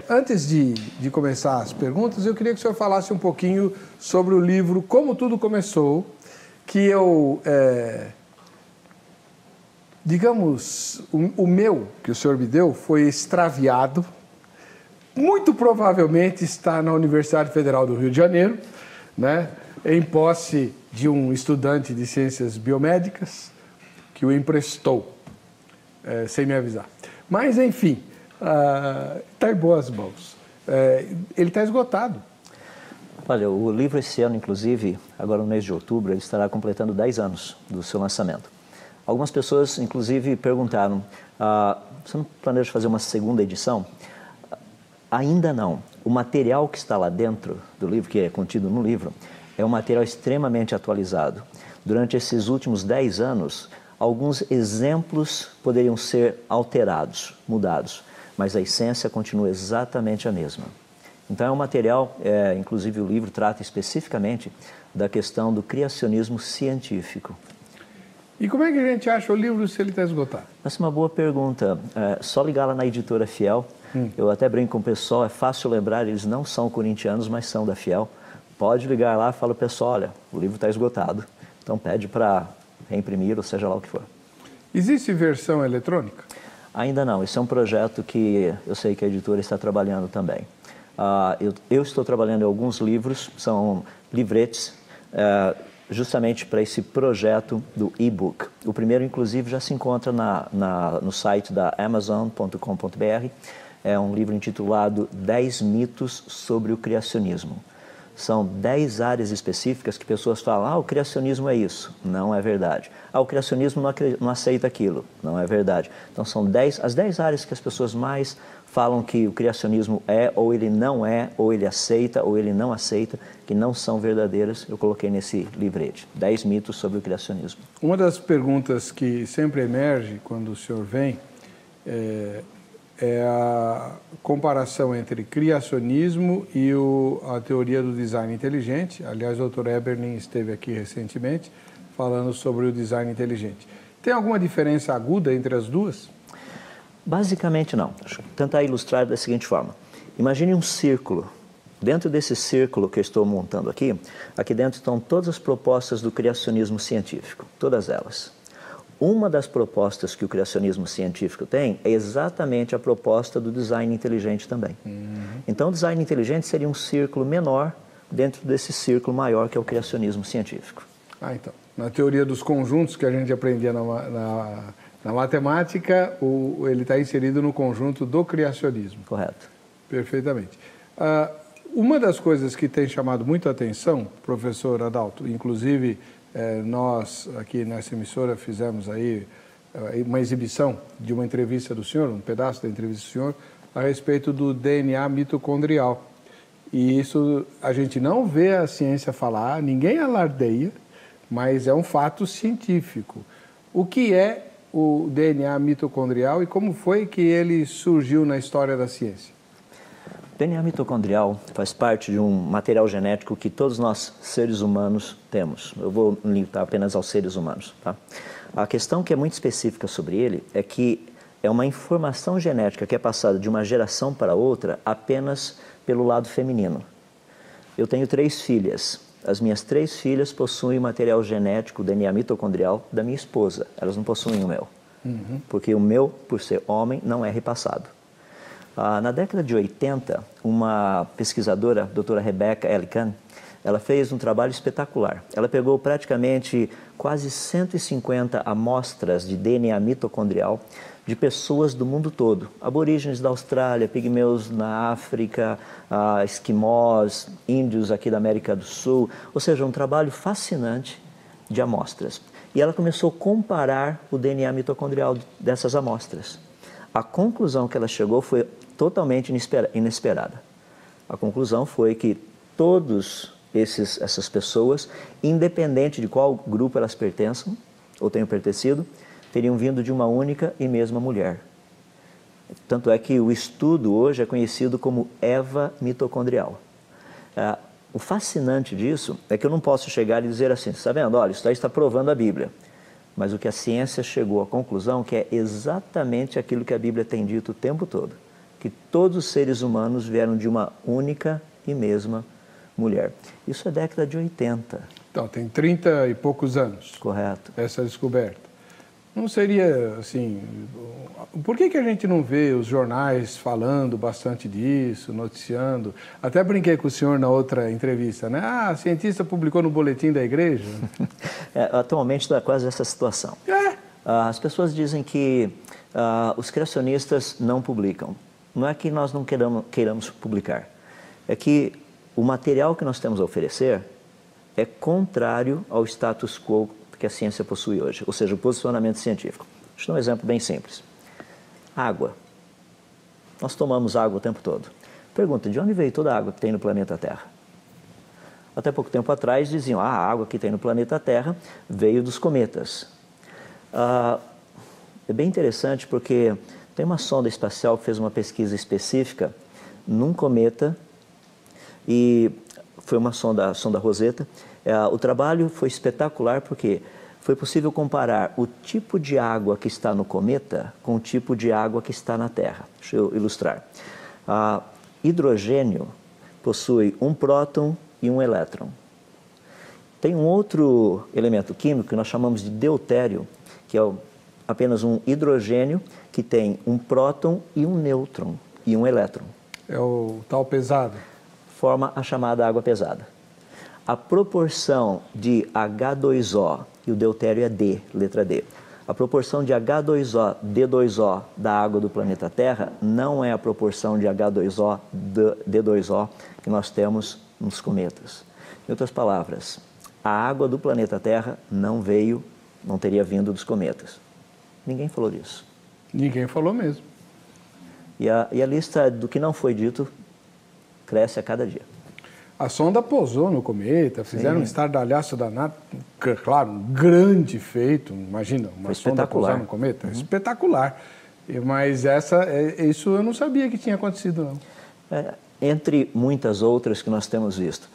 Antes de começar as perguntas, eu queria que o senhor falasse um pouquinho sobre o livro Como Tudo Começou, que eu, digamos, o meu, que o senhor me deu, foi extraviado. Muito provavelmente está na Universidade Federal do Rio de Janeiro, né, em posse de um estudante de ciências biomédicas que o emprestou, sem me avisar. Mas, enfim, está em boas mãos. Ele está esgotado. Olha, o livro esse ano, inclusive, agora no mês de outubro, ele estará completando 10 anos do seu lançamento. Algumas pessoas, inclusive, perguntaram, você não planeja fazer uma segunda edição? Ainda não. O material que está lá dentro do livro, que é contido no livro, é um material extremamente atualizado. Durante esses últimos 10 anos, alguns exemplos poderiam ser alterados, mudados, mas a essência continua exatamente a mesma. Então é um material, inclusive o livro trata especificamente da questão do criacionismo científico. E como é que a gente acha o livro se ele está esgotado? Essa é uma boa pergunta. Só ligar lá na editora Fiel. Eu até brinco com o pessoal, é fácil lembrar, eles não são corintianos, mas são da Fiel. Pode ligar lá e fala, pessoal, olha, o livro está esgotado. Então pede para reimprimir, ou seja lá o que for. Existe versão eletrônica? Ainda não. Esse é um projeto que eu sei que a editora está trabalhando também. Eu estou trabalhando em alguns livros, são livretes, justamente para esse projeto do e-book. O primeiro, inclusive, já se encontra no site da Amazon.com.br. É um livro intitulado 10 mitos sobre o criacionismo. São 10 áreas específicas que pessoas falam, o criacionismo é isso. Não é verdade. O criacionismo não aceita aquilo. Não é verdade. Então são as 10 áreas que as pessoas mais falam que o criacionismo é, ou ele não é, ou ele aceita, ou ele não aceita, que não são verdadeiras. Eu coloquei nesse livrete, 10 mitos sobre o criacionismo. Uma das perguntas que sempre emerge quando o senhor vem é a comparação entre criacionismo e a teoria do design inteligente. Aliás, o Dr. Eberlin esteve aqui recentemente falando sobre o design inteligente. Tem alguma diferença aguda entre as duas? Basicamente não. Deixa eu tentar ilustrar da seguinte forma. Imagine um círculo. Dentro desse círculo que eu estou montando aqui dentro estão todas as propostas do criacionismo científico, todas elas. Uma das propostas que o criacionismo científico tem é exatamente a proposta do design inteligente também. Então, o design inteligente seria um círculo menor dentro desse círculo maior que é o criacionismo científico. Então, na teoria dos conjuntos que a gente aprendia na matemática, ele está inserido no conjunto do criacionismo. Correto. Perfeitamente. Uma das coisas que tem chamado muito a atenção, professor Adalto, inclusive nós aqui nessa emissora fizemos aí uma exibição de uma entrevista do senhor, um pedaço da entrevista do senhor, a respeito do DNA mitocondrial. E isso a gente não vê a ciência falar, ninguém alardeia, mas é um fato científico. O que é o DNA mitocondrial e como foi que ele surgiu na história da ciência? O DNA mitocondrial faz parte de um material genético que todos nós, seres humanos, temos. Eu vou limitar apenas aos seres humanos. Tá? A questão que é muito específica sobre ele é que é uma informação genética que é passada de uma geração para outra apenas pelo lado feminino. Eu tenho 3 filhas. As minhas 3 filhas possuem material genético, DNA mitocondrial, da minha esposa. Elas não possuem o meu. Porque o meu, por ser homem, não é repassado. Na década de 80, uma pesquisadora, a doutora Rebecca Ellican, ela fez um trabalho espetacular. Ela pegou praticamente quase 150 amostras de DNA mitocondrial de pessoas do mundo todo. Aborígenes da Austrália, pigmeus na África, esquimós, índios aqui da América do Sul. Ou seja, um trabalho fascinante de amostras. E ela começou a comparar o DNA mitocondrial dessas amostras. A conclusão que ela chegou foi totalmente inesperada. A conclusão foi que todas essas pessoas, independente de qual grupo elas pertençam ou tenham pertencido, teriam vindo de uma única e mesma mulher. Tanto é que o estudo hoje é conhecido como EVA mitocondrial. O fascinante disso é que eu não posso chegar e dizer assim, está vendo, olha, isso aí está provando a Bíblia. Mas o que a ciência chegou à conclusão que é exatamente aquilo que a Bíblia tem dito o tempo todo, que que todos os seres humanos vieram de uma única e mesma mulher. Isso é década de 80. Então, tem 30 e poucos anos. Correto. Essa descoberta. Não seria, assim... Por que a gente não vê os jornais falando bastante disso, noticiando? Até brinquei com o senhor na outra entrevista, né? Ah, cientista publicou no boletim da igreja. Atualmente está quase essa situação. As pessoas dizem que os criacionistas não publicam. Não é que nós não queiramos publicar. É que o material que nós temos a oferecer é contrário ao status quo que a ciência possui hoje, ou seja, o posicionamento científico. Deixa eu dar um exemplo bem simples. Água. Nós tomamos água o tempo todo. Pergunta, de onde veio toda a água que tem no planeta Terra? Até pouco tempo atrás diziam, a água que tem no planeta Terra veio dos cometas. É bem interessante porque tem uma sonda espacial que fez uma pesquisa específica num cometa e foi uma sonda, a sonda Rosetta. O trabalho foi espetacular porque foi possível comparar o tipo de água que está no cometa com o tipo de água que está na Terra. Deixa eu ilustrar. Hidrogênio possui um próton e um elétron. Tem um outro elemento químico que nós chamamos de deutério, que é apenas um hidrogênio que tem um próton e um nêutron e um elétron. É o tal pesado. Forma a chamada água pesada. A proporção de H2O, e o deutério é D, letra D. A proporção de H2O, D2O da água do planeta Terra não é a proporção de H2O, D2O que nós temos nos cometas. Em outras palavras, a água do planeta Terra não teria vindo dos cometas. Ninguém falou disso. Ninguém falou mesmo. E a lista do que não foi dito cresce a cada dia. A sonda pousou no cometa, fizeram um estardalhaço danado, claro, um grande feito, imagina, uma sonda pousar no cometa, espetacular. Mas isso eu não sabia que tinha acontecido, não. Entre muitas outras que nós temos visto.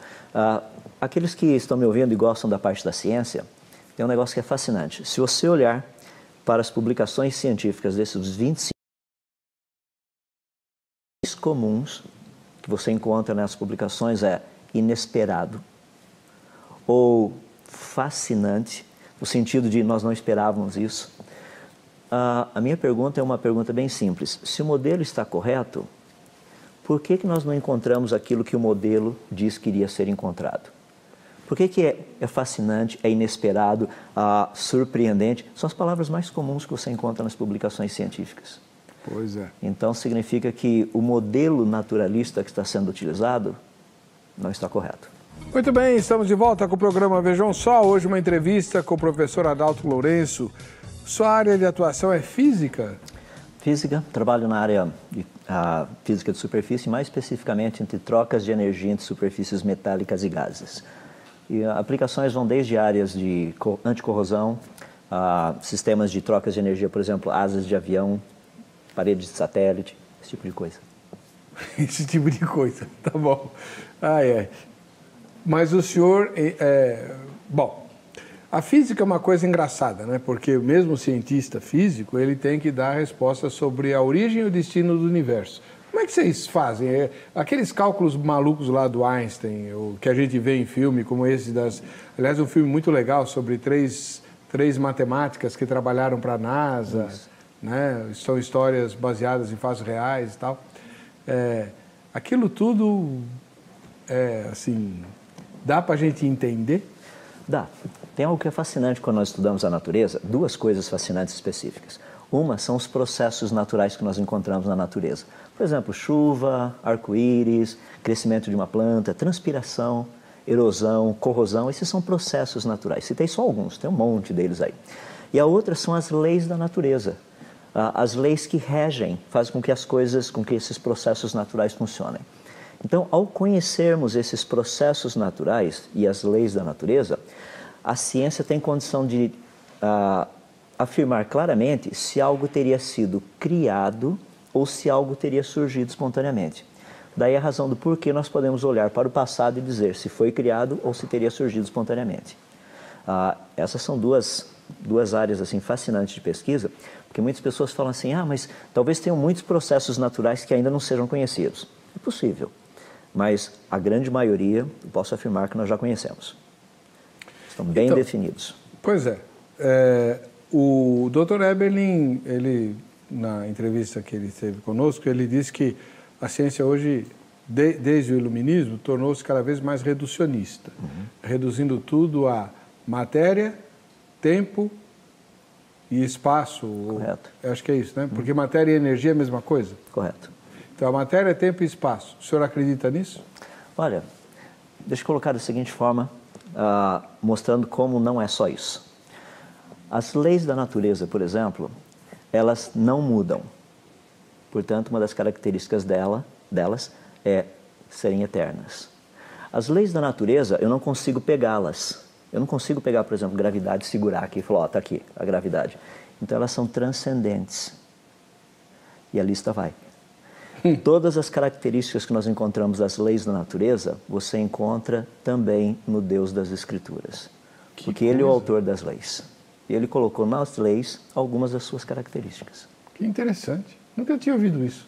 Aqueles que estão me ouvindo e gostam da parte da ciência, tem um negócio que é fascinante. Se você olhar para as publicações científicas desses 25 comuns que você encontra nas publicações é inesperado ou fascinante, no sentido de nós não esperávamos isso. A minha pergunta é uma pergunta bem simples. Se o modelo está correto, por que nós não encontramos aquilo que o modelo diz que iria ser encontrado? Por que é fascinante, é inesperado, surpreendente? São as palavras mais comuns que você encontra nas publicações científicas. Pois é. Então, significa que o modelo naturalista que está sendo utilizado não está correto. Muito bem, estamos de volta com o programa Vejam Só. Hoje uma entrevista com o professor Adalto Lourenço. Sua área de atuação é física? Física, trabalho na área de física de superfície, mais especificamente entre trocas de energia entre superfícies metálicas e gases. E aplicações vão desde áreas de anticorrosão, sistemas de trocas de energia, por exemplo, asas de avião, paredes de satélite, esse tipo de coisa. Esse tipo de coisa, tá bom. Mas o senhor... Bom, a física é uma coisa engraçada, né? Porque mesmo o cientista físico, ele tem que dar resposta sobre a origem e o destino do universo. Como é que vocês fazem? Aqueles cálculos malucos lá do Einstein, que a gente vê em filme, como esse Aliás, um filme muito legal sobre três matemáticas que trabalharam para a NASA, né? São histórias baseadas em fatos reais e tal. Aquilo tudo, assim, dá para a gente entender? Dá. Tem algo que é fascinante quando nós estudamos a natureza, duas coisas fascinantes específicas. Uma são os processos naturais que nós encontramos na natureza. Por exemplo, chuva, arco-íris, crescimento de uma planta, transpiração, erosão, corrosão, esses são processos naturais. Citei só alguns, tem um monte deles aí. E a outra são as leis da natureza. As leis que regem, fazem com que esses processos naturais funcionem. Então, ao conhecermos esses processos naturais e as leis da natureza, a ciência tem condição de afirmar claramente se algo teria sido criado ou se algo teria surgido espontaneamente. Daí a razão do porquê nós podemos olhar para o passado e dizer se foi criado ou se teria surgido espontaneamente. Essas são duas duas áreas assim fascinantes de pesquisa, porque muitas pessoas falam assim, mas talvez tenham muitos processos naturais que ainda não sejam conhecidos. É possível, mas a grande maioria, eu posso afirmar que nós já conhecemos. Estão bem definidos. Pois é. O Dr. Eberlin, ele, na entrevista que ele teve conosco, ele disse que a ciência hoje, desde o iluminismo, tornou-se cada vez mais reducionista, reduzindo tudo a matéria, tempo e espaço. Correto. Eu acho que é isso, né? Porque matéria e energia é a mesma coisa. Correto. Então, a matéria, tempo e espaço. O senhor acredita nisso? Olha, deixa eu colocar da seguinte forma, mostrando como não é só isso. As leis da natureza, por exemplo, elas não mudam. Portanto, uma das características delas é serem eternas. As leis da natureza, eu não consigo pegá-las. Eu não consigo pegar, por exemplo, gravidade, segurar aqui e falar, está aqui a gravidade. Então, elas são transcendentes. E a lista vai. Todas as características que nós encontramos das leis da natureza, você encontra também no Deus das Escrituras. Porque Ele é o autor das leis. E Ele colocou nas leis algumas das suas características. Que interessante. Nunca tinha ouvido isso.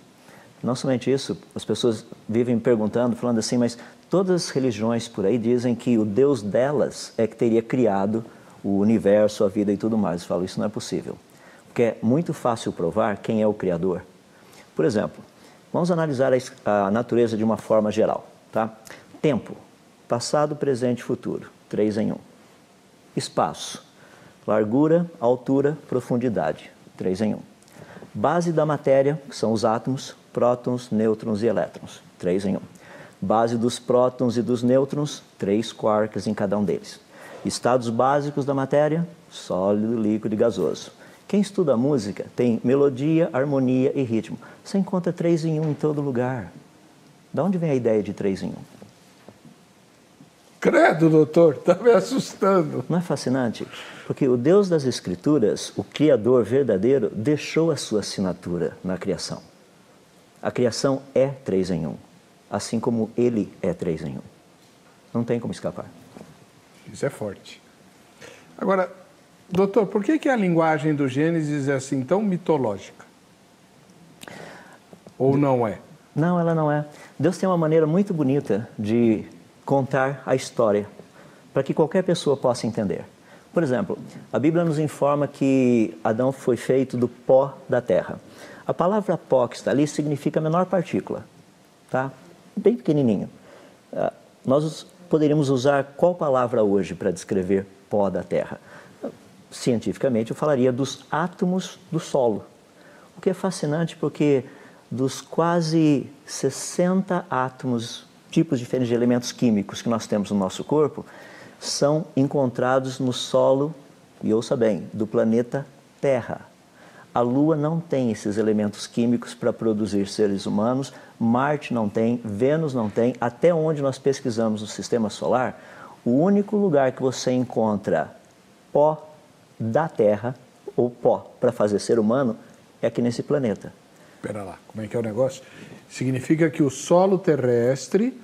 Não somente isso, as pessoas vivem perguntando, falando assim, mas todas as religiões por aí dizem que o Deus delas é que teria criado o universo, a vida e tudo mais. Eu falo, isso não é possível. Porque é muito fácil provar quem é o Criador. Por exemplo, vamos analisar a natureza de uma forma geral, tá? Tempo, passado, presente e futuro, 3 em 1. Espaço, largura, altura, profundidade, 3 em 1. Base da matéria, que são os átomos, prótons, nêutrons e elétrons, 3 em 1. Base dos prótons e dos nêutrons, 3 quarks em cada um deles. Estados básicos da matéria, sólido, líquido e gasoso. Quem estuda música tem melodia, harmonia e ritmo. Você encontra 3 em 1 em todo lugar. De onde vem a ideia de 3 em 1? Credo, doutor, está me assustando. Não é fascinante? Porque o Deus das Escrituras, o Criador verdadeiro, deixou a sua assinatura na criação. A criação é 3 em 1, assim como Ele é 3 em 1. Não tem como escapar. Isso é forte. Agora, doutor, por que a linguagem do Gênesis é assim tão mitológica? Ou não é? Não, ela não é. Deus tem uma maneira muito bonita de contar a história, para que qualquer pessoa possa entender. Por exemplo, a Bíblia nos informa que Adão foi feito do pó da terra. A palavra pó que está ali significa a menor partícula, tá? Bem pequenininho. Nós poderíamos usar qual palavra hoje para descrever pó da terra? Cientificamente, eu falaria dos átomos do solo. O que é fascinante porque dos quase 60 átomos, tipos diferentes de elementos químicos que nós temos no nosso corpo, são encontrados no solo, e ouça bem, do planeta Terra. A Lua não tem esses elementos químicos para produzir seres humanos, Marte não tem, Vênus não tem. Até onde nós pesquisamos no Sistema Solar, o único lugar que você encontra pó da Terra, ou pó para fazer ser humano, é aqui nesse planeta. Espera lá, como é que é o negócio? Significa que o solo terrestre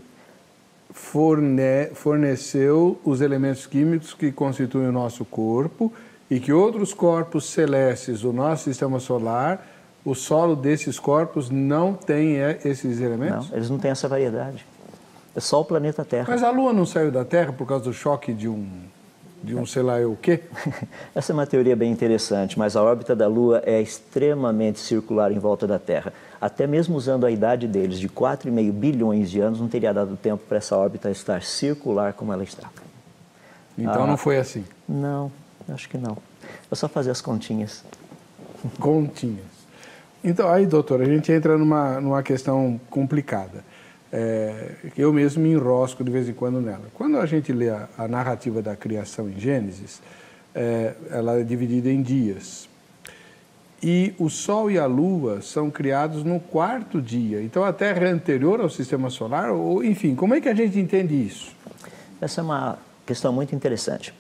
forneceu os elementos químicos que constituem o nosso corpo e que outros corpos celestes do nosso sistema solar, o solo desses corpos não tem esses elementos? Não, eles não têm essa variedade. É só o planeta Terra. Mas a Lua não saiu da Terra por causa do choque de um sei lá eu o quê? Essa é uma teoria bem interessante, mas a órbita da Lua é extremamente circular em volta da Terra. Até mesmo usando a idade deles, de 4,5 bilhões de anos, não teria dado tempo para essa órbita estar circular como ela está. Então não foi assim? Não, acho que não. É só fazer as continhas. Continhas. Então, aí, doutor, a gente entra numa questão complicada. Eu mesmo me enrosco de vez em quando nela. Quando a gente lê a narrativa da criação em Gênesis, ela é dividida em dias. E o Sol e a Lua são criados no 4º dia. Então, a Terra é anterior ao Sistema Solar? Ou, enfim, como é que a gente entende isso? Essa é uma questão muito interessante.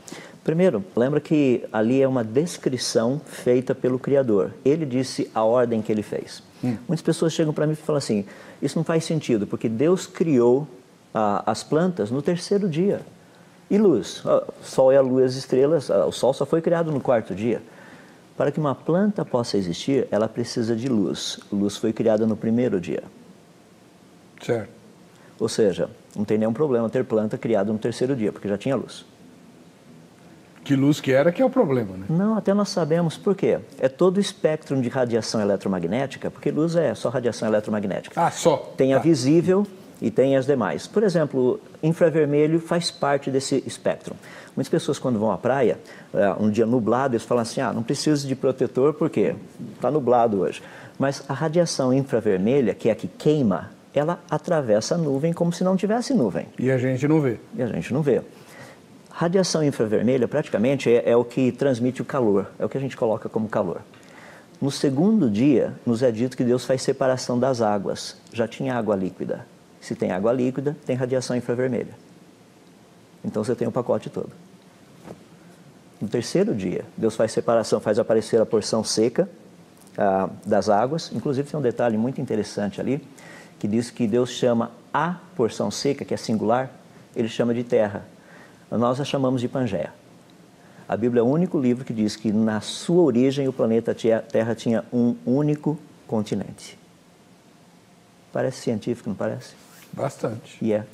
Primeiro, lembra que ali é uma descrição feita pelo Criador. Ele disse a ordem que ele fez. Muitas pessoas chegam para mim e falam assim, isso não faz sentido, porque Deus criou as plantas no 3º dia. E luz. O Sol e a Lua e as estrelas, o Sol só foi criado no quarto dia. Para que uma planta possa existir, ela precisa de luz. Luz foi criada no primeiro dia. Certo. Ou seja, não tem nenhum problema ter planta criada no terceiro dia, porque já tinha luz. Que luz que era, que é o problema, né? Não, até nós sabemos por quê. É todo o espectro de radiação eletromagnética, porque luz é só radiação eletromagnética. Ah, só? Tem a Tá. visível e tem as demais. Por exemplo, infravermelho faz parte desse espectro. Muitas pessoas, quando vão à praia, um dia nublado, eles falam assim, não preciso de protetor porque está nublado hoje. Mas a radiação infravermelha, que é a que queima, ela atravessa a nuvem como se não tivesse nuvem. E a gente não vê. E a gente não vê. Radiação infravermelha, praticamente, é o que transmite o calor, é o que a gente coloca como calor. No segundo dia, nos é dito que Deus faz separação das águas. Já tinha água líquida. Se tem água líquida, tem radiação infravermelha. Então você tem o pacote todo. No terceiro dia, Deus faz separação, faz aparecer a porção seca das águas. Inclusive tem um detalhe muito interessante ali, que diz que Deus chama a porção seca, que é singular, ele chama de terra. Nós a chamamos de Pangeia. A Bíblia é o único livro que diz que na sua origem o planeta Terra tinha um único continente. Parece científico, não parece? Bastante. E é.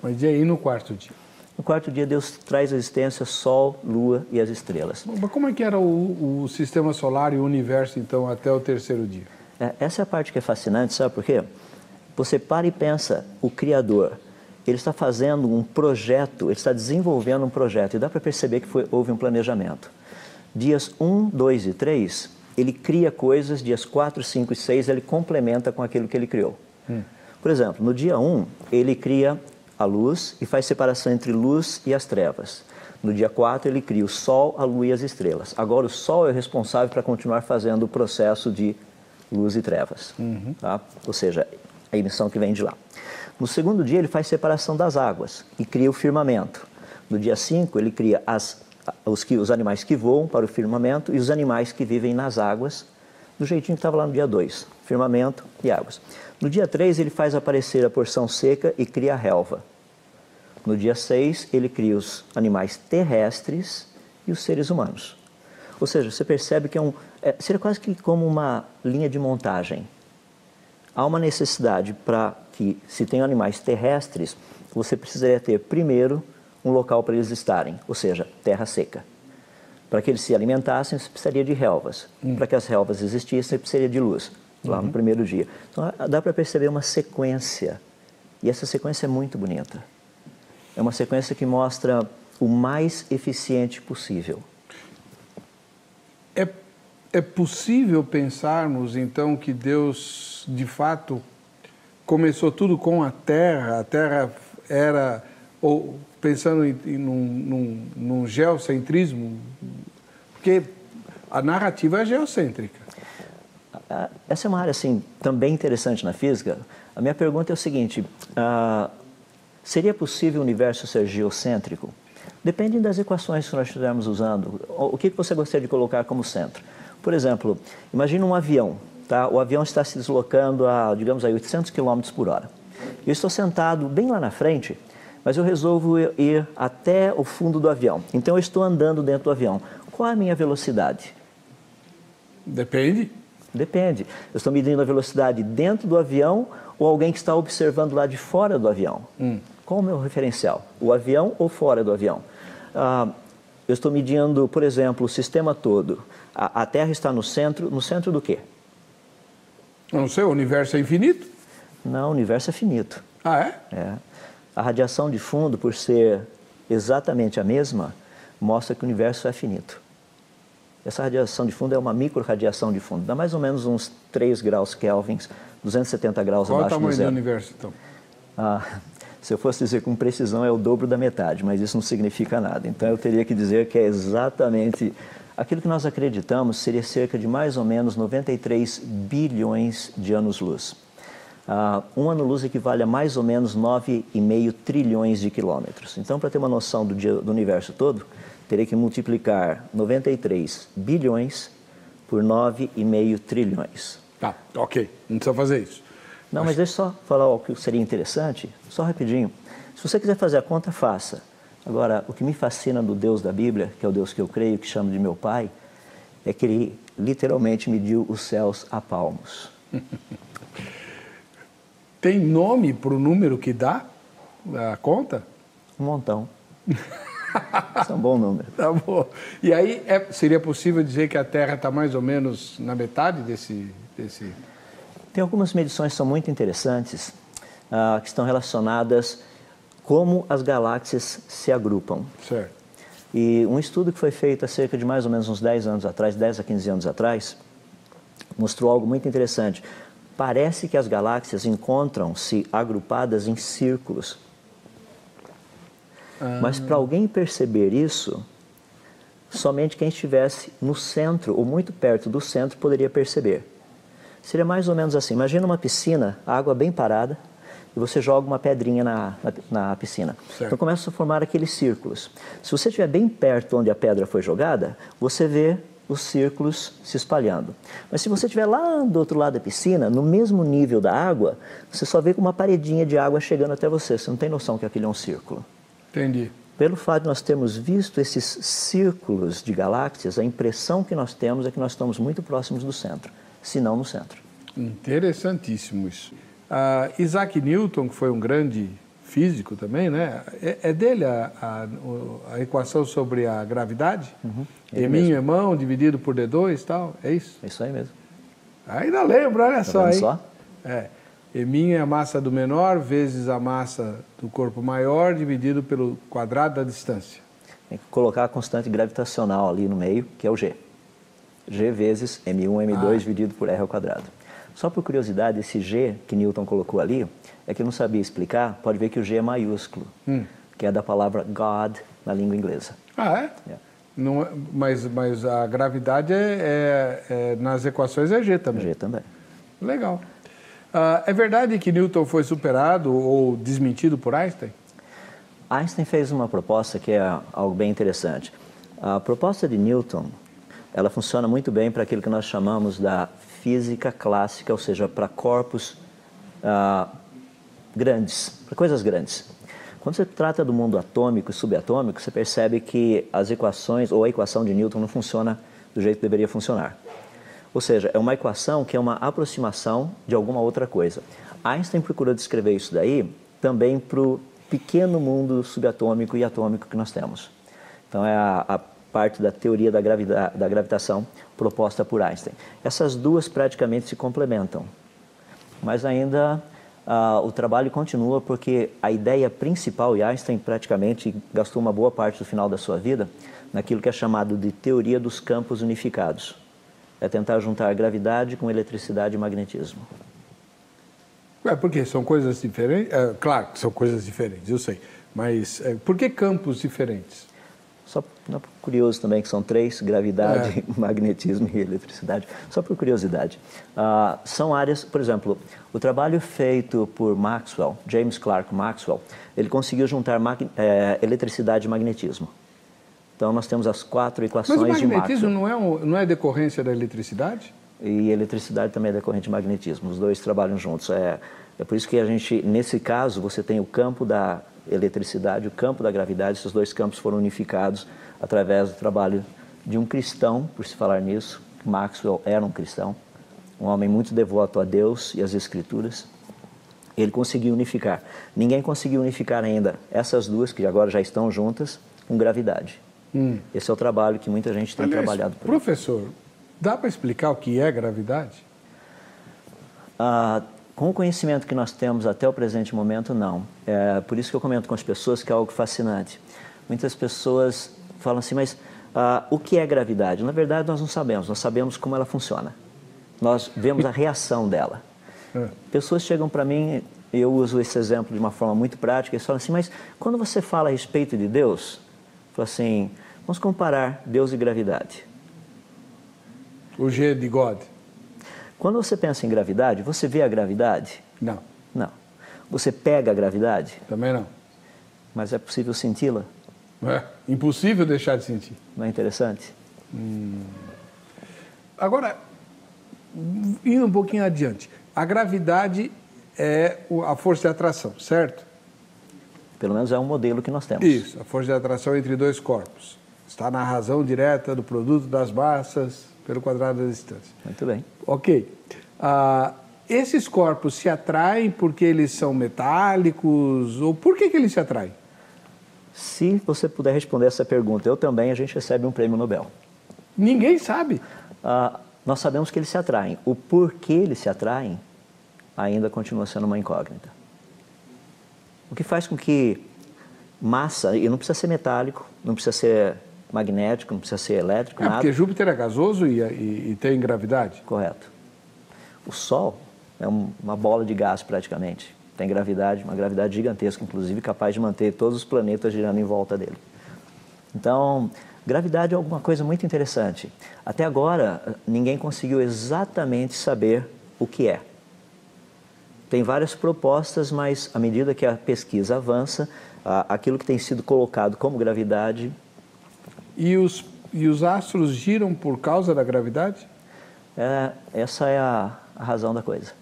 Mas e aí no quarto dia? No quarto dia Deus traz à existência Sol, Lua e as estrelas. Mas como é que era o sistema solar e o universo, então, até o terceiro dia? Essa é a parte que é fascinante, sabe por quê? Você para e pensa, o Criador, ele está fazendo um projeto, ele está desenvolvendo um projeto, e dá para perceber que houve um planejamento. Dias 1, 2 e 3, ele cria coisas, dias 4, 5 e 6, ele complementa com aquilo que ele criou. Por exemplo, no dia 1, ele cria a luz e faz separação entre luz e as trevas. No dia 4, ele cria o Sol, a Lua e as estrelas. Agora, o Sol é responsável para continuar fazendo o processo de luz e trevas. Tá? Ou seja, a emissão que vem de lá. No segundo dia, ele faz separação das águas e cria o firmamento. No dia 5, ele cria os animais que voam para o firmamento e os animais que vivem nas águas, do jeitinho que estava lá no dia 2, firmamento e águas. No dia 3, ele faz aparecer a porção seca e cria a relva. No dia 6, ele cria os animais terrestres e os seres humanos. Ou seja, você percebe que seria quase que como uma linha de montagem. Há uma necessidade para que, se tem animais terrestres, você precisaria ter primeiro um local para eles estarem, ou seja, terra seca. Para que eles se alimentassem, você precisaria de relvas. Para que as relvas existissem, você precisaria de luz, lá no primeiro dia. Então, dá para perceber uma sequência, e essa sequência é muito bonita. É uma sequência que mostra o mais eficiente possível. É possível pensarmos, então, que Deus, de fato, começou tudo com a Terra era, ou pensando num geocentrismo, porque a narrativa é geocêntrica. Essa é uma área, assim, também interessante na física. A minha pergunta é o seguinte, seria possível o universo ser geocêntrico? Depende das equações que nós estivermos usando. O que você gostaria de colocar como centro? Por exemplo, imagine um avião, tá? O avião está se deslocando a, digamos, a 800 km por hora. Eu estou sentado bem lá na frente, mas eu resolvo ir até o fundo do avião. Então eu estou andando dentro do avião. Qual é a minha velocidade? Depende. Depende. Eu estou medindo a velocidade dentro do avião ou alguém que está observando lá de fora do avião? Qual é o meu referencial? O avião ou fora do avião? Eu estou medindo, por exemplo, o sistema todo. A Terra está no centro do quê? Eu não sei, o universo é infinito? Não, o universo é finito. Ah, é? É. A radiação de fundo, por ser exatamente a mesma, mostra que o universo é finito. Essa radiação de fundo é uma micro-radiação de fundo, dá mais ou menos uns 3 graus Kelvin, 270 graus Qual abaixo do o tamanho zero. do universo, então? Se eu fosse dizer com precisão, é o dobro da metade, mas isso não significa nada. Então eu teria que dizer que é exatamente aquilo que nós acreditamos seria cerca de mais ou menos 93 bilhões de anos-luz. Um ano-luz equivale a mais ou menos 9,5 trilhões de quilômetros. Então, para ter uma noção do universo todo, teria que multiplicar 93 bilhões por 9,5 trilhões. Tá, ok. Não precisa fazer isso. Não, mas deixa eu só falar o que seria interessante, só rapidinho. Se você quiser fazer a conta, faça. Agora, o que me fascina do Deus da Bíblia, que é o Deus que eu creio, que chamo de meu Pai, é que Ele literalmente mediu os céus a palmos. Tem nome para o número que dá a conta? Um montão. Isso é um bom número. Tá bom. E aí, seria possível dizer que a Terra está mais ou menos na metade desse... Tem algumas medições que são muito interessantes, que estão relacionadas como as galáxias se agrupam. Certo. E um estudo que foi feito há cerca de mais ou menos uns 10 anos atrás, 10 a 15 anos atrás, mostrou algo muito interessante. Parece que as galáxias encontram-se agrupadas em círculos. Mas para alguém perceber isso, somente quem estivesse no centro ou muito perto do centro poderia perceber. Seria mais ou menos assim. Imagina uma piscina, água bem parada, e você joga uma pedrinha na piscina. Certo. Então começam a formar aqueles círculos. Se você estiver bem perto onde a pedra foi jogada, você vê os círculos se espalhando. Mas se você estiver lá do outro lado da piscina, no mesmo nível da água, você só vê com uma paredinha de água chegando até você. Você não tem noção que aquilo é um círculo. Entendi. Pelo fato de nós termos visto esses círculos de galáxias, a impressão que nós temos é que nós estamos muito próximos do centro, se não no centro. Interessantíssimo isso. Isaac Newton, que foi um grande físico também, né? É dele a equação sobre a gravidade? Uhum. Eminho é mão dividido por D2 e tal, é isso? É isso aí mesmo. Ainda lembro, olha só, hein? Só? Eminho é a massa do menor vezes a massa do corpo maior dividido pelo quadrado da distância. Tem que colocar a constante gravitacional ali no meio, que é o G. G vezes M1, M2 dividido por R ao quadrado. Só por curiosidade, esse G que Newton colocou ali, é que eu não sabia explicar, pode ver que o G é maiúsculo, que é da palavra God na língua inglesa. É? Não, mas a gravidade nas equações é G também. G também. Legal. É verdade que Newton foi superado ou desmentido por Einstein? Einstein fez uma proposta que é algo bem interessante. A proposta de Newton, ela funciona muito bem para aquilo que nós chamamos da física clássica, ou seja, para corpos grandes, para coisas grandes. Quando você trata do mundo atômico e subatômico, você percebe que as equações, ou a equação de Newton não funciona do jeito que deveria funcionar. Ou seja, é uma equação que é uma aproximação de alguma outra coisa. Einstein procurou descrever isso daí também para o pequeno mundo subatômico e atômico que nós temos. Então é a parte da teoria da gravitação proposta por Einstein. Essas duas praticamente se complementam, mas ainda o trabalho continua porque a ideia principal, e Einstein praticamente gastou uma boa parte do final da sua vida naquilo que é chamado de teoria dos campos unificados. É tentar juntar gravidade com eletricidade e magnetismo. Por quê? São coisas diferentes? Claro que são coisas diferentes, eu sei. Mas por que campos diferentes? Só curioso também que são três, gravidade, magnetismo e eletricidade. Só por curiosidade. São áreas, por exemplo, o trabalho feito por Maxwell, James Clerk Maxwell, ele conseguiu juntar eletricidade e magnetismo. Então, nós temos as 4 equações de Maxwell. Mas o magnetismo não é decorrência da eletricidade? E eletricidade também é decorrente de magnetismo. Os dois trabalham juntos. É por isso que a gente, nesse caso, você tem o campo da eletricidade, o campo da gravidade. Esses dois campos foram unificados através do trabalho de um cristão, por se falar nisso. Maxwell era um cristão, um homem muito devoto a Deus e às Escrituras. Ele conseguiu unificar. Ninguém conseguiu unificar ainda essas duas, que agora já estão juntas, com gravidade. Esse é o trabalho que muita gente tem trabalhado por aí. Professor, dá para explicar o que é gravidade? Com o conhecimento que nós temos até o presente momento, não. É por isso que eu comento com as pessoas que é algo fascinante. Muitas pessoas falam assim, mas o que é gravidade? Na verdade, nós não sabemos. Nós sabemos como ela funciona. Nós vemos a reação dela. Pessoas chegam para mim, eu uso esse exemplo de uma forma muito prática, eles falam assim, mas quando você fala a respeito de Deus, fala assim, vamos comparar Deus e gravidade. O G de God. Quando você pensa em gravidade, você vê a gravidade? Não. Não. Você pega a gravidade? Também não. Mas é possível senti-la? É impossível deixar de sentir. Não é interessante? Agora, indo um pouquinho adiante, a gravidade é a força de atração, certo? Pelo menos é um modelo que nós temos. Isso, a força de atração entre dois corpos. Está na razão direta do produto das massas pelo quadrado da distância. Muito bem. Ok. Esses corpos se atraem porque eles são metálicos? Ou por que eles se atraem? Se você puder responder essa pergunta, eu também, a gente recebe um prêmio Nobel. Ninguém sabe. Nós sabemos que eles se atraem. O porquê eles se atraem ainda continua sendo uma incógnita. O que faz com que massa, e não precisa ser metálico, não precisa ser magnético, não precisa ser elétrico, nada. Porque Júpiter é gasoso e tem gravidade? Correto. O Sol é uma bola de gás praticamente. Tem gravidade, uma gravidade gigantesca, inclusive capaz de manter todos os planetas girando em volta dele. Então, gravidade é alguma coisa muito interessante. Até agora, ninguém conseguiu exatamente saber o que é. Tem várias propostas, mas à medida que a pesquisa avança, aquilo que tem sido colocado como gravidade... E os astros giram por causa da gravidade? Essa é a razão da coisa.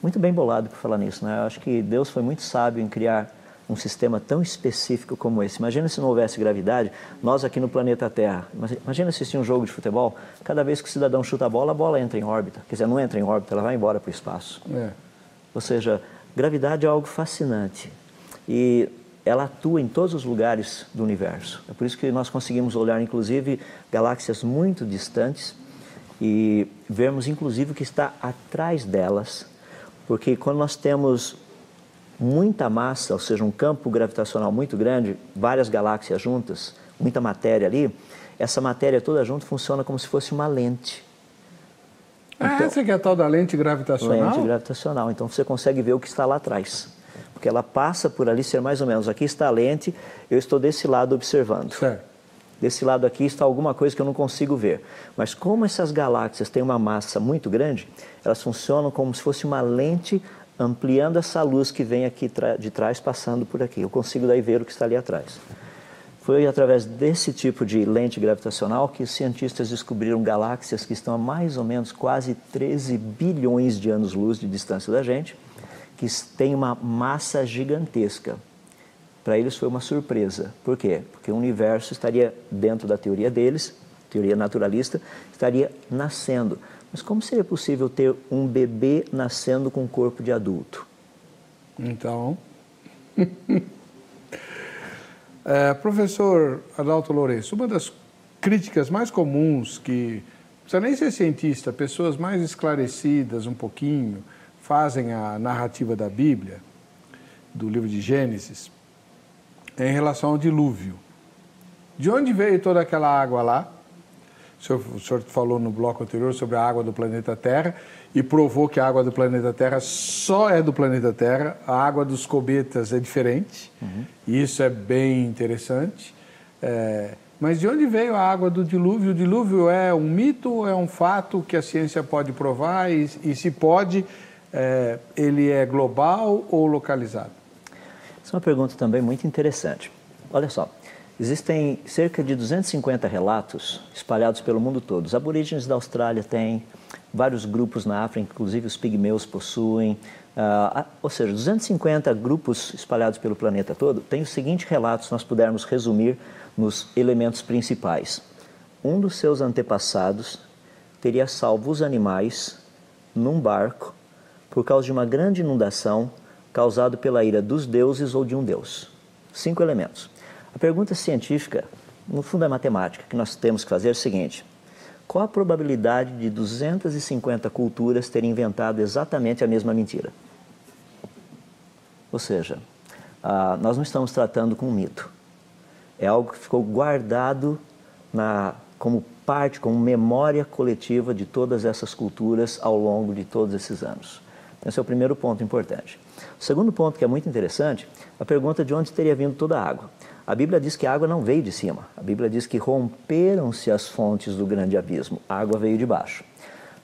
Muito bem bolado por falar nisso, né? Eu acho que Deus foi muito sábio em criar um sistema tão específico como esse. Imagina se não houvesse gravidade, nós aqui no planeta Terra. Imagina assistir um jogo de futebol, cada vez que o cidadão chuta a bola entra em órbita. Quer dizer, não entra em órbita, ela vai embora para o espaço. Ou seja, gravidade é algo fascinante. E ela atua em todos os lugares do universo. É por isso que nós conseguimos olhar, inclusive, galáxias muito distantes e vermos, inclusive, o que está atrás delas. Porque quando nós temos muita massa, ou seja, um campo gravitacional muito grande, várias galáxias juntas, muita matéria ali, essa matéria toda junto funciona como se fosse uma lente. Então, essa que é a tal da lente gravitacional? Lente gravitacional. Então você consegue ver o que está lá atrás. Porque ela passa por ali ser mais ou menos, aqui está a lente, eu estou desse lado observando. Certo. Desse lado aqui está alguma coisa que eu não consigo ver. Mas como essas galáxias têm uma massa muito grande, elas funcionam como se fosse uma lente ampliando essa luz que vem aqui de trás, passando por aqui. Eu consigo daí ver o que está ali atrás. Foi através desse tipo de lente gravitacional que os cientistas descobriram galáxias que estão a mais ou menos quase 13 bilhões de anos-luz de distância da gente, que têm uma massa gigantesca. Para eles foi uma surpresa. Por quê? Porque o universo estaria, dentro da teoria deles, teoria naturalista, estaria nascendo. Mas como seria possível ter um bebê nascendo com um corpo de adulto? Então... professor Adalto Lourenço, uma das críticas mais comuns que, não precisa nem ser cientista, pessoas mais esclarecidas um pouquinho, fazem a narrativa da Bíblia, do livro de Gênesis, em relação ao dilúvio. De onde veio toda aquela água lá? O senhor falou no bloco anterior sobre a água do planeta Terra e provou que a água do planeta Terra só é do planeta Terra, a água dos cometas é diferente, e isso é bem interessante. Mas de onde veio a água do dilúvio? O dilúvio é um mito ou é um fato que a ciência pode provar? E se pode, ele é global ou localizado? Essa é uma pergunta também muito interessante. Olha só, existem cerca de 250 relatos espalhados pelo mundo todo. Os aborígenes da Austrália têm, vários grupos na África, inclusive os pigmeus possuem, ou seja, 250 grupos espalhados pelo planeta todo. Tem os seguintes relatos, se nós pudermos resumir nos elementos principais. Um dos seus antepassados teria salvo os animais num barco por causa de uma grande inundação causada pela ira dos deuses ou de um deus. 5 elementos. A pergunta científica, no fundo é matemática, que nós temos que fazer é o seguinte: qual a probabilidade de 250 culturas terem inventado exatamente a mesma mentira? Ou seja, nós não estamos tratando com um mito. É algo que ficou guardado como parte, como memória coletiva de todas essas culturas ao longo de todos esses anos. Esse é o primeiro ponto importante. O segundo ponto, que é muito interessante, a pergunta de onde teria vindo toda a água. A Bíblia diz que a água não veio de cima. A Bíblia diz que romperam-se as fontes do grande abismo. A água veio de baixo.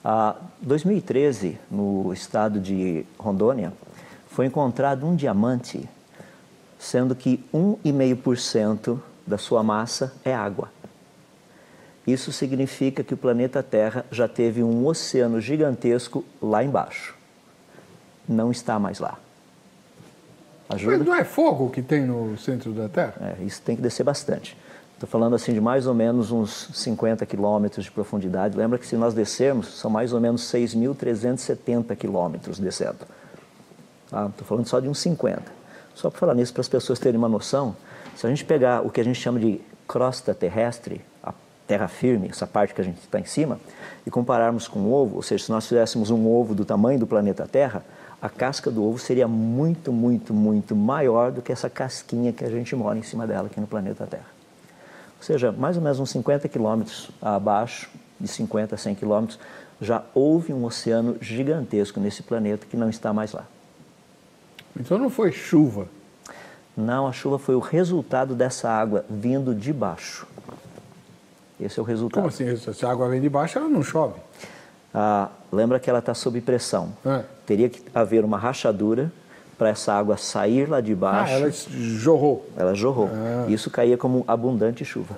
Em 2013, no estado de Rondônia, foi encontrado um diamante, sendo que 1,5% da sua massa é água. Isso significa que o planeta Terra já teve um oceano gigantesco lá embaixo. Não está mais lá. Ajuda? Mas não é fogo que tem no centro da Terra? Isso tem que descer bastante. Estou falando assim de mais ou menos uns 50 quilômetros de profundidade. Lembra que se nós descermos, são mais ou menos 6.370 quilômetros descendo. Tá? Estou falando só de uns 50. Só para falar nisso, para as pessoas terem uma noção, se a gente pegar o que a gente chama de crosta terrestre, a terra firme, essa parte que a gente está em cima, e compararmos com o ovo, ou seja, se nós fizéssemos um ovo do tamanho do planeta Terra, a casca do ovo seria muito, muito, muito maior do que essa casquinha que a gente mora em cima dela aqui no planeta Terra. Ou seja, mais ou menos uns 50 quilômetros abaixo, de 50 a 100 quilômetros, já houve um oceano gigantesco nesse planeta que não está mais lá. Então não foi chuva? Não, a chuva foi o resultado dessa água vindo de baixo. Esse é o resultado. Como assim? Se a água vem de baixo, ela não chove? Lembra que ela está sob pressão. Teria que haver uma rachadura para essa água sair lá de baixo. Ela jorrou. Ela jorrou. Isso caía como abundante chuva.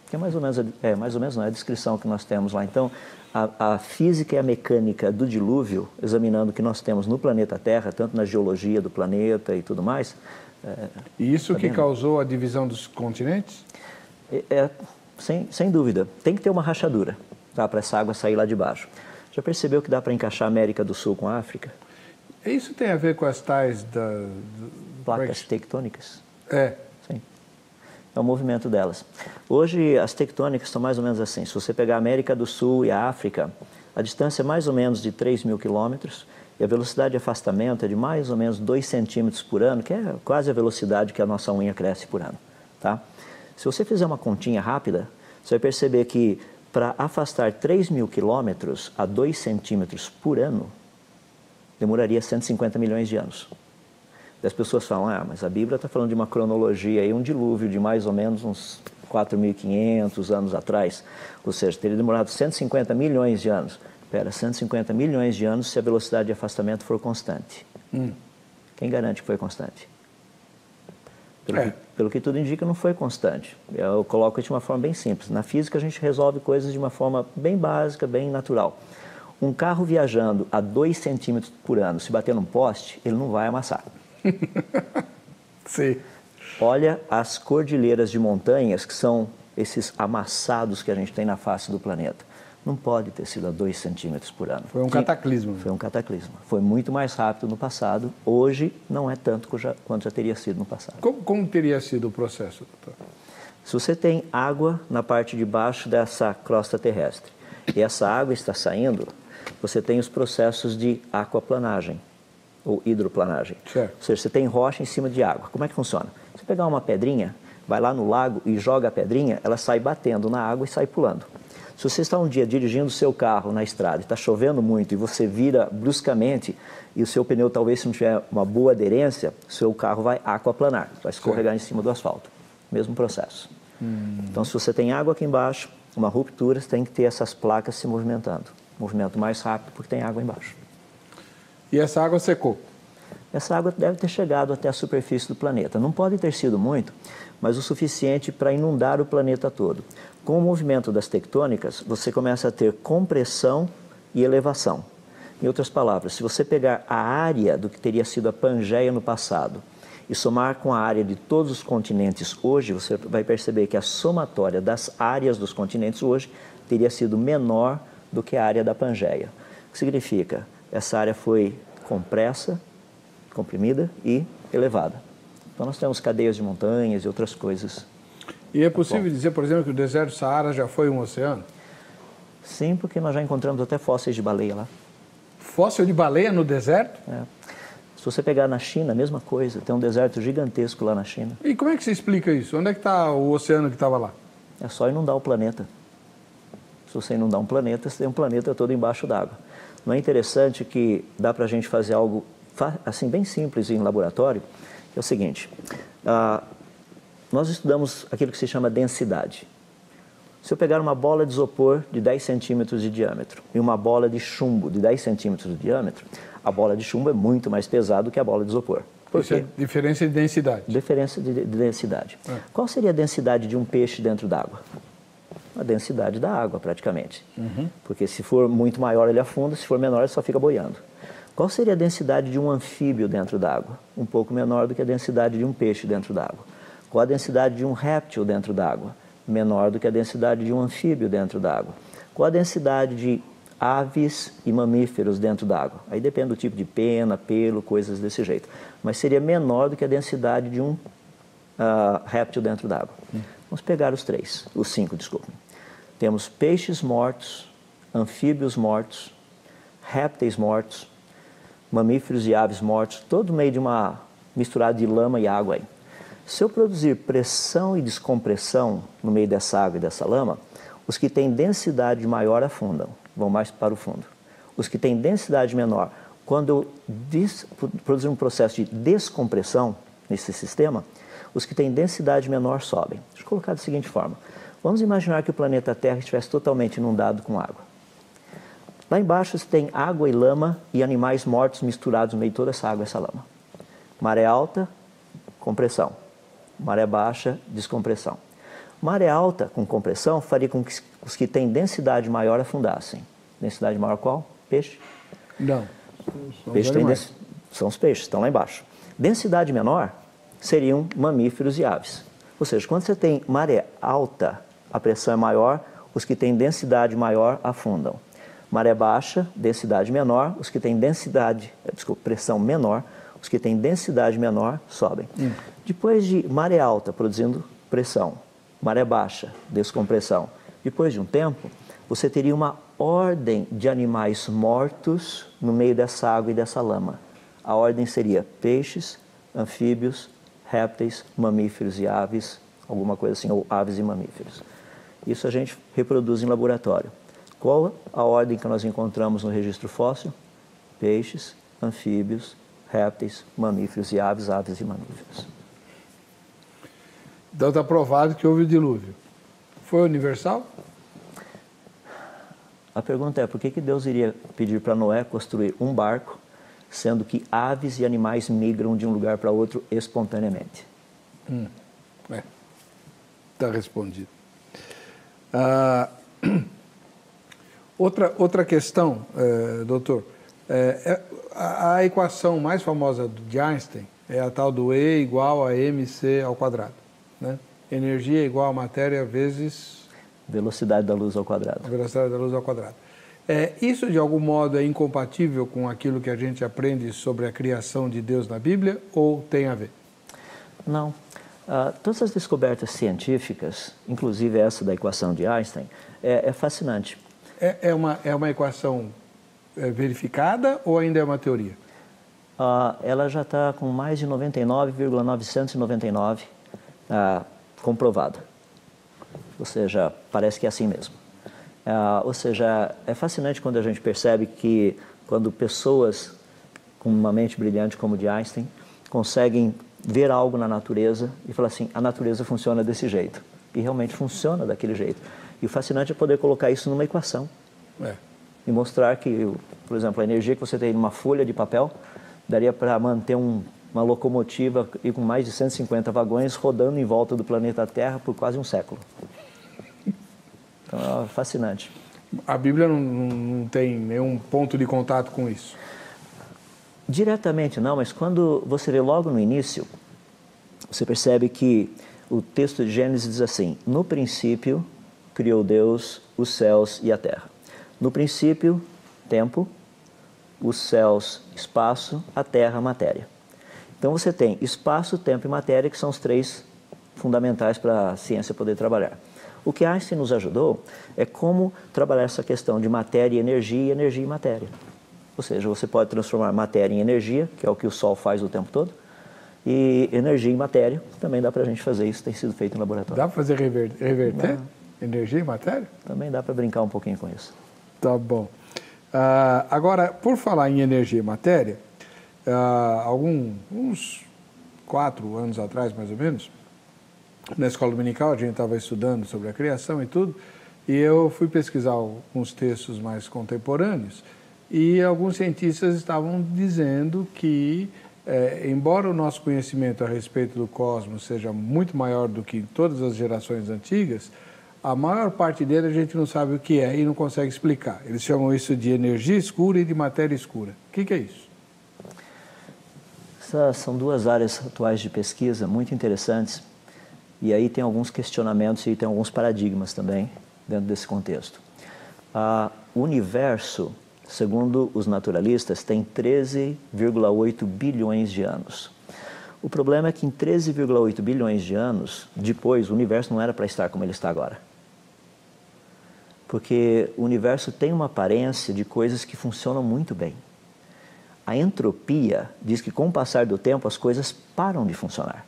Que é mais ou menos não é a descrição que nós temos lá. Então, a física e a mecânica do dilúvio, examinando o que nós temos no planeta Terra, tanto na geologia do planeta e tudo mais. E isso que causou a divisão dos continentes? Sem dúvida. Tem que ter uma rachadura, tá, para essa água sair lá de baixo. Já percebeu que dá para encaixar a América do Sul com a África? Isso tem a ver com as tais placas tectônicas? Sim. É o movimento delas. Hoje, as tectônicas estão mais ou menos assim. Se você pegar a América do Sul e a África, a distância é mais ou menos de 3.000 quilômetros e a velocidade de afastamento é de mais ou menos 2 centímetros por ano, que é quase a velocidade que a nossa unha cresce por ano. Tá? Se você fizer uma continha rápida, você vai perceber que para afastar 3.000 quilômetros a 2 centímetros por ano, demoraria 150 milhões de anos. E as pessoas falam, mas a Bíblia está falando de uma cronologia, aí, um dilúvio de mais ou menos uns 4.500 anos atrás. Ou seja, teria demorado 150 milhões de anos. 150 milhões de anos se a velocidade de afastamento for constante. Quem garante que foi constante? Pelo que tudo indica, não foi constante. Eu coloco isso de uma forma bem simples. Na física, a gente resolve coisas de uma forma bem básica, bem natural. Um carro viajando a 2 centímetros por ano, se bater num poste, ele não vai amassar. Sim. Olha as cordilheiras de montanhas, que são esses amassados que a gente tem na face do planeta. Não pode ter sido a 2 centímetros por ano. Foi um cataclismo. Foi um cataclismo. Foi muito mais rápido no passado. Hoje não é tanto quanto já teria sido no passado. Como teria sido o processo, doutor? Se você tem água na parte de baixo dessa crosta terrestre e essa água está saindo, você tem os processos de aquaplanagem ou hidroplanagem. Certo. Ou seja, você tem rocha em cima de água. Como é que funciona? Você pegar uma pedrinha, vai lá no lago e joga a pedrinha, ela sai batendo na água e sai pulando. Se você está um dia dirigindo o seu carro na estrada e está chovendo muito e você vira bruscamente e o seu pneu talvez se não tiver uma boa aderência, o seu carro vai aquaplanar, vai escorregar em cima do asfalto. Mesmo processo. Então, se você tem água aqui embaixo, uma ruptura, você tem que ter essas placas se movimentando. Movimento mais rápido porque tem água embaixo. E essa água secou? Essa água deve ter chegado até a superfície do planeta. Não pode ter sido muito, mas o suficiente para inundar o planeta todo. Com o movimento das tectônicas, você começa a ter compressão e elevação. Em outras palavras, se você pegar a área do que teria sido a Pangeia no passado e somar com a área de todos os continentes hoje, você vai perceber que a somatória das áreas dos continentes hoje teria sido menor do que a área da Pangeia. O que significa? Essa área foi compressa, comprimida e elevada. Então nós temos cadeias de montanhas e outras coisas. E é possível dizer, por exemplo, que o deserto do Saara já foi um oceano? Sim, porque nós já encontramos até fósseis de baleia lá. Fóssil de baleia no deserto? Se você pegar na China, a mesma coisa. Tem um deserto gigantesco lá na China. E como é que se explica isso? Onde é que está o oceano que estava lá? É só inundar o planeta. Se você inundar um planeta, você tem um planeta todo embaixo d'água. Não é interessante que dá para a gente fazer algo assim bem simples em laboratório? É o seguinte, nós estudamos aquilo que se chama densidade. Se eu pegar uma bola de isopor de 10 centímetros de diâmetro e uma bola de chumbo de 10 centímetros de diâmetro, a bola de chumbo é muito mais pesada do que a bola de isopor. Por quê? Isso é diferença de densidade. Diferença de densidade. Qual seria a densidade de um peixe dentro d'água? A densidade da água, praticamente. Porque se for muito maior, ele afunda, se for menor, ele só fica boiando. Qual seria a densidade de um anfíbio dentro d'água? Um pouco menor do que a densidade de um peixe dentro d'água. Qual a densidade de um réptil dentro d'água? Menor do que a densidade de um anfíbio dentro d'água. Qual a densidade de aves e mamíferos dentro d'água? Aí depende do tipo de pena, pelo, coisas desse jeito. Mas seria menor do que a densidade de um réptil dentro d'água. Vamos pegar os 5, desculpe. Temos peixes mortos, anfíbios mortos, répteis mortos, mamíferos e aves mortos, todo no meio de uma misturada de lama e água aí. Se eu produzir pressão e descompressão no meio dessa água e dessa lama, os que têm densidade maior afundam, vão mais para o fundo. Os que têm densidade menor, quando eu produzir um processo de descompressão nesse sistema, os que têm densidade menor sobem. Deixa eu colocar da seguinte forma. Vamos imaginar que o planeta Terra estivesse totalmente inundado com água. Lá embaixo você tem água e lama e animais mortos misturados no meio de toda essa água e essa lama. Maré alta, compressão. Maré baixa, descompressão. Maré alta com compressão faria com que os que têm densidade maior afundassem. Densidade maior qual? Peixe? Não. São os peixes, estão lá embaixo. Densidade menor seriam mamíferos e aves. Ou seja, quando você tem maré alta, a pressão é maior, os que têm densidade maior afundam. Maré baixa, densidade menor, os que têm pressão menor, os que têm densidade menor sobem. Depois de maré alta produzindo pressão, maré baixa, descompressão, depois de um tempo, você teria uma ordem de animais mortos no meio dessa água e dessa lama. A ordem seria peixes, anfíbios, répteis, mamíferos e aves, alguma coisa assim, ou aves e mamíferos. Isso a gente reproduz em laboratório. Qual a ordem que nós encontramos no registro fóssil? Peixes, anfíbios, répteis, mamíferos e aves, aves e mamíferos. Então está provado que houve o dilúvio. Foi universal? A pergunta é, por que Deus iria pedir para Noé construir um barco, sendo que aves e animais migram de um lugar para outro espontaneamente? Está respondido. Outra questão, doutor, a equação mais famosa de Einstein é a tal do E igual a mc ao quadrado. Né? Energia é igual a matéria vezes... Velocidade da luz ao quadrado. A velocidade da luz ao quadrado. Isso, de algum modo, é incompatível com aquilo que a gente aprende sobre a criação de Deus na Bíblia ou tem a ver? Não. Todas as descobertas científicas, inclusive essa da equação de Einstein, é fascinante. É uma equação verificada ou ainda é uma teoria? Ela já está com mais de 99,999 comprovada. Ou seja, parece que é assim mesmo. Ou seja, é fascinante quando a gente percebe que quando pessoas com uma mente brilhante como a de Einstein conseguem ver algo na natureza e falar assim, a natureza funciona desse jeito. E realmente funciona daquele jeito. E o fascinante é poder colocar isso numa equação. E mostrar que, por exemplo, a energia que você tem numa folha de papel daria para manter uma locomotiva e com mais de 150 vagões rodando em volta do planeta Terra por quase um século. Então é fascinante. A Bíblia não tem nenhum ponto de contato com isso? Diretamente não, mas quando você vê logo no início, você percebe que o texto de Gênesis diz assim, no princípio criou Deus os céus e a terra. No princípio, tempo, os céus, espaço, a terra, matéria. Então você tem espaço, tempo e matéria, que são os três fundamentais para a ciência poder trabalhar. O que Einstein nos ajudou é como trabalhar essa questão de matéria e energia em matéria. Ou seja, você pode transformar matéria em energia, que é o que o Sol faz o tempo todo, e energia em matéria, também dá para a gente fazer isso, tem sido feito em laboratório. Dá para fazer reverter energia em matéria? Também dá para brincar um pouquinho com isso. Tá bom. Agora, por falar em energia e matéria, uns 4 anos atrás, mais ou menos, na escola dominical, a gente estava estudando sobre a criação e tudo, e eu fui pesquisar alguns textos mais contemporâneos, e alguns cientistas estavam dizendo que, embora o nosso conhecimento a respeito do cosmos seja muito maior do que em todas as gerações antigas, a maior parte dele a gente não sabe o que é e não consegue explicar. Eles chamam isso de energia escura e de matéria escura. O que é isso? Essas são duas áreas atuais de pesquisa muito interessantes, e aí tem alguns questionamentos e tem alguns paradigmas também dentro desse contexto. O universo, segundo os naturalistas, tem 13,8 bilhões de anos. O problema é que em 13,8 bilhões de anos, depois, o universo não era para estar como ele está agora. Porque o universo tem uma aparência de coisas que funcionam muito bem. A entropia diz que com o passar do tempo as coisas param de funcionar.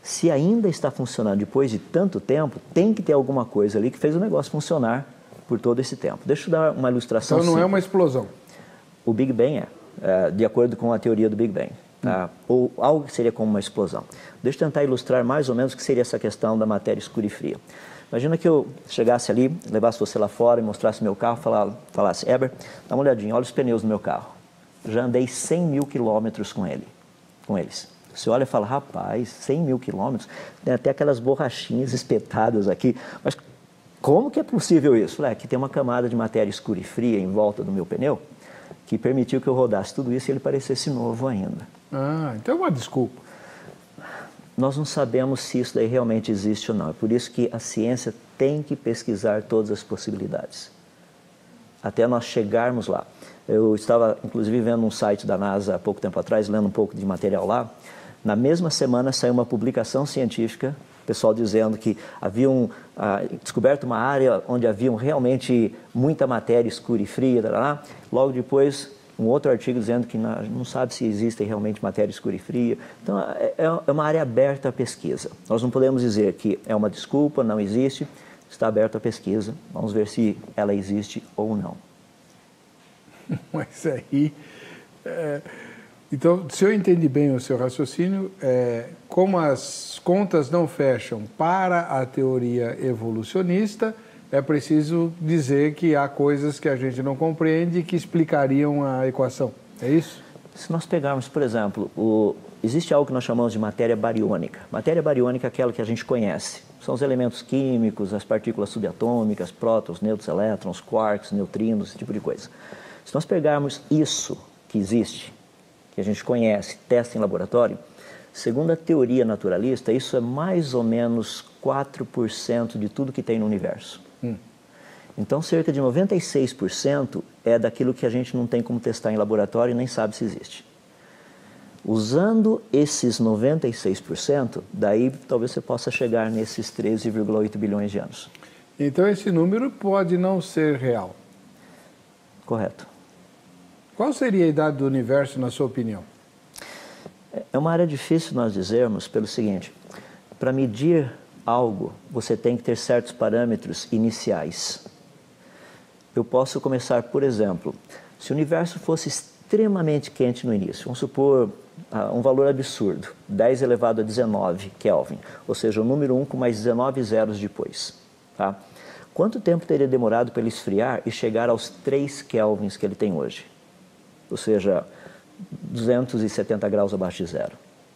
Se ainda está funcionando depois de tanto tempo, tem que ter alguma coisa ali que fez o negócio funcionar por todo esse tempo. Deixa eu dar uma ilustração Então não simples. é uma explosão. O Big Bang de acordo com a teoria do Big Bang. Tá? Ou algo que seria como uma explosão. Deixa eu tentar ilustrar mais ou menos o que seria essa questão da matéria escura e fria. Imagina que eu chegasse ali, levasse você lá fora e mostrasse meu carro, falasse, Heber, dá uma olhadinha, olha os pneus do meu carro. Já andei 100 mil quilômetros com eles. Você olha e fala, rapaz, 100 mil quilômetros, tem até aquelas borrachinhas espetadas aqui, mas como que é possível isso? Falei, aqui tem uma camada de matéria escura e fria em volta do meu pneu, que permitiu que eu rodasse tudo isso e ele parecesse novo ainda. Ah, então é uma desculpa. Nós não sabemos se isso daí realmente existe ou não. É por isso que a ciência tem que pesquisar todas as possibilidades, até nós chegarmos lá. Eu estava, inclusive, vendo um site da NASA há pouco tempo atrás, lendo um pouco de material lá. Na mesma semana saiu uma publicação científica, pessoal dizendo que haviam descoberto uma área onde haviam realmente muita matéria escura e fria. Logo depois, um outro artigo dizendo que não sabe se existe realmente matéria escura e fria. Então, é uma área aberta à pesquisa. Nós não podemos dizer que é uma desculpa, não existe, está aberta à pesquisa. Vamos ver se ela existe ou não. Mas aí... Então, se eu entendi bem o seu raciocínio, como as contas não fecham para a teoria evolucionista, é preciso dizer que há coisas que a gente não compreende que explicariam a equação. É isso? Se nós pegarmos, por exemplo, existe algo que nós chamamos de matéria bariônica. Matéria bariônica é aquela que a gente conhece. São os elementos químicos, as partículas subatômicas, prótons, nêutrons, elétrons, quarks, neutrinos, esse tipo de coisa. Se nós pegarmos isso que existe, que a gente conhece, testa em laboratório, segundo a teoria naturalista, isso é mais ou menos 4% de tudo que tem no universo. Então, cerca de 96% é daquilo que a gente não tem como testar em laboratório e nem sabe se existe. Usando esses 96%, daí talvez você possa chegar nesses 13,8 bilhões de anos. Então, esse número pode não ser real. Correto. Qual seria a idade do universo, na sua opinião? É uma área difícil nós dizermos pelo seguinte, para medir algo, você tem que ter certos parâmetros iniciais. Eu posso começar, por exemplo, se o universo fosse extremamente quente no início, vamos supor um valor absurdo, 10 elevado a 19 Kelvin, ou seja, o número 1 com mais 19 zeros depois. Tá? Quanto tempo teria demorado para ele esfriar e chegar aos 3 Kelvins que ele tem hoje? Ou seja, 270 graus abaixo de zero.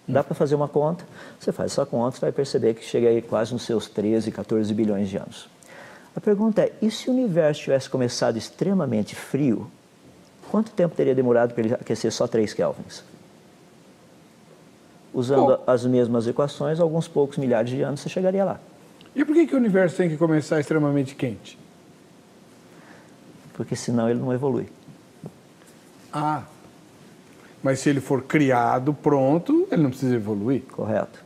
Dá para fazer uma conta, você faz essa conta, você vai perceber que chega aí quase nos seus 13, 14 bilhões de anos. A pergunta é, e se o universo tivesse começado extremamente frio, quanto tempo teria demorado para ele aquecer só 3 kelvins? Usando as mesmas equações, alguns poucos milhares de anos você chegaria lá. E por que o universo tem que começar extremamente quente? Porque senão ele não evolui. Ah, mas se ele for criado, pronto, ele não precisa evoluir? Correto.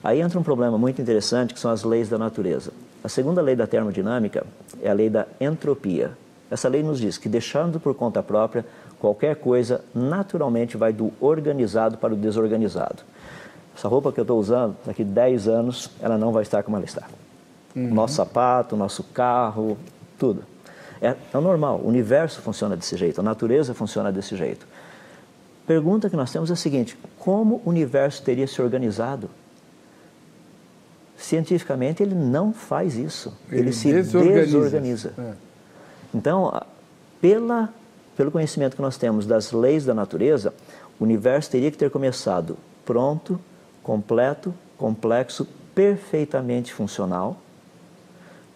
Aí entra um problema muito interessante, que são as leis da natureza. A segunda lei da termodinâmica é a lei da entropia. Essa lei nos diz que, deixando por conta própria, qualquer coisa naturalmente vai do organizado para o desorganizado. Essa roupa que eu estou usando, daqui 10 anos, ela não vai estar como ela está. Nosso sapato, nosso carro, tudo. É normal, o universo funciona desse jeito, a natureza funciona desse jeito. Pergunta que nós temos é a seguinte, como o universo teria se organizado? Cientificamente ele não faz isso, ele se desorganiza. Então, pelo conhecimento que nós temos das leis da natureza, o universo teria que ter começado pronto, completo, complexo, perfeitamente funcional,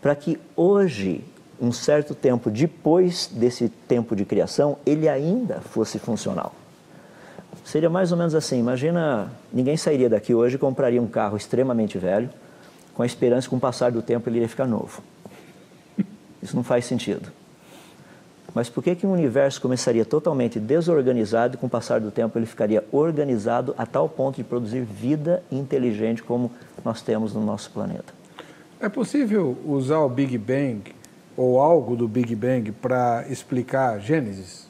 para que hoje, um certo tempo depois desse tempo de criação, ele ainda fosse funcional. Seria mais ou menos assim, imagina, ninguém sairia daqui hoje e compraria um carro extremamente velho, com a esperança que com o passar do tempo ele iria ficar novo. Isso não faz sentido. Mas por que o universo começaria totalmente desorganizado e com o passar do tempo ele ficaria organizado a tal ponto de produzir vida inteligente como nós temos no nosso planeta? É possível usar o Big Bang ou algo do Big Bang para explicar Gênesis?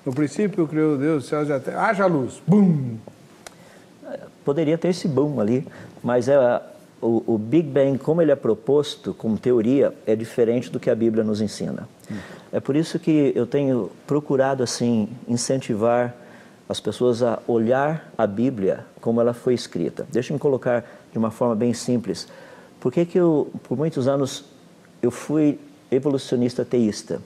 No princípio criou Deus os céus e a terra. Haja luz. Bum! Poderia ter esse boom ali, mas o Big Bang, como ele é proposto como teoria, é diferente do que a Bíblia nos ensina. É por isso que eu tenho procurado assim incentivar as pessoas a olhar a Bíblia como ela foi escrita. Deixa eu me colocar de uma forma bem simples. Por que eu, por muitos anos, eu fui evolucionista teísta?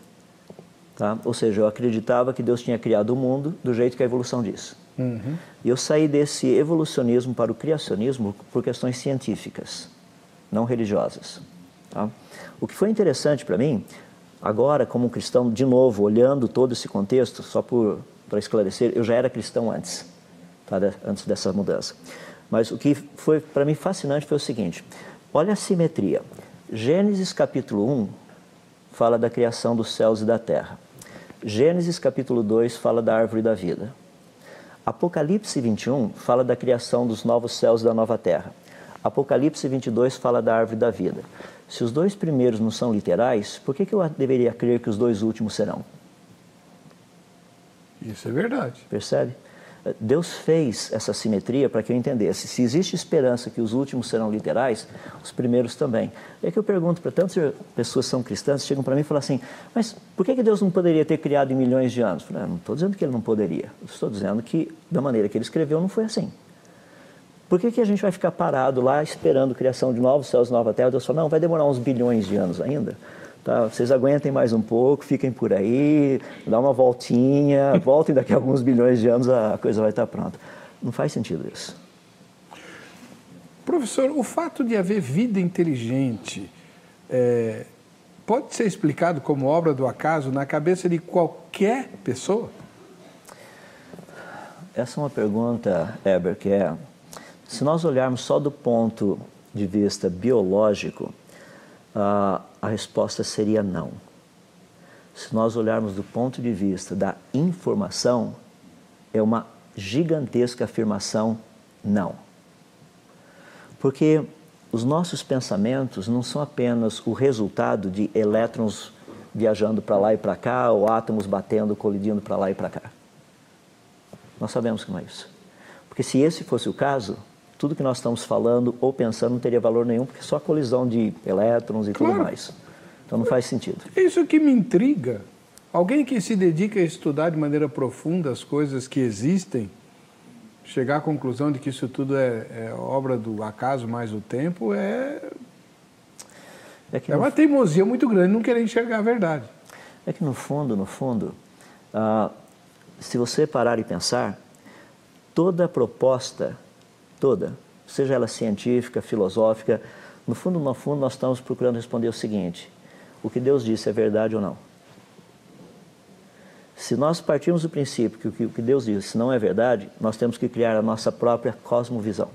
Tá? Ou seja, eu acreditava que Deus tinha criado o mundo do jeito que a evolução diz. E eu saí desse evolucionismo para o criacionismo por questões científicas, não religiosas. Tá? O que foi interessante para mim, agora como cristão, de novo, olhando todo esse contexto, só para esclarecer, eu já era cristão antes, tá? Antes dessa mudança. Mas o que foi para mim fascinante foi o seguinte, olha a simetria. Gênesis capítulo 1 fala da criação dos céus e da terra. Gênesis capítulo 2 fala da árvore da vida. Apocalipse 21 fala da criação dos novos céus e da nova terra. Apocalipse 22 fala da árvore da vida. Se os dois primeiros não são literais, por que eu deveria crer que os dois últimos serão? Isso é verdade. Percebe? Deus fez essa simetria para que eu entendesse. Se existe esperança que os últimos serão literais, os primeiros também. É que eu pergunto para tantas pessoas que são cristãs, chegam para mim e falam assim, mas por que Deus não poderia ter criado em milhões de anos? Eu falei, não estou dizendo que ele não poderia. Eu estou dizendo que da maneira que ele escreveu não foi assim. Por que a gente vai ficar parado lá esperando a criação de novos céus e nova terra? Deus falou, não, vai demorar uns bilhões de anos ainda. Tá, vocês aguentem mais um pouco, fiquem por aí, dá uma voltinha, voltem daqui a alguns bilhões de anos, a coisa vai estar pronta. Não faz sentido isso. Professor, o fato de haver vida inteligente pode ser explicado como obra do acaso na cabeça de qualquer pessoa? Essa é uma pergunta, Heber, que se nós olharmos só do ponto de vista biológico, a resposta seria não. Se nós olharmos do ponto de vista da informação, é uma gigantesca afirmação não. Porque os nossos pensamentos não são apenas o resultado de elétrons viajando para lá e para cá, ou átomos batendo, colidindo para lá e para cá. Nós sabemos que não é isso. Porque se esse fosse o caso, tudo que nós estamos falando ou pensando não teria valor nenhum, porque é só colisão de elétrons e tudo mais. Então não faz sentido. Isso que me intriga. Alguém que se dedica a estudar de maneira profunda as coisas que existem, chegar à conclusão de que isso tudo é obra do acaso mais o tempo, é uma teimosia muito grande não querer enxergar a verdade. É que no fundo, se você parar e pensar, toda proposta, seja ela científica, filosófica, no fundo nós estamos procurando responder o seguinte, o que Deus disse é verdade ou não? Se nós partirmos do princípio que o que Deus disse não é verdade, nós temos que criar a nossa própria cosmovisão.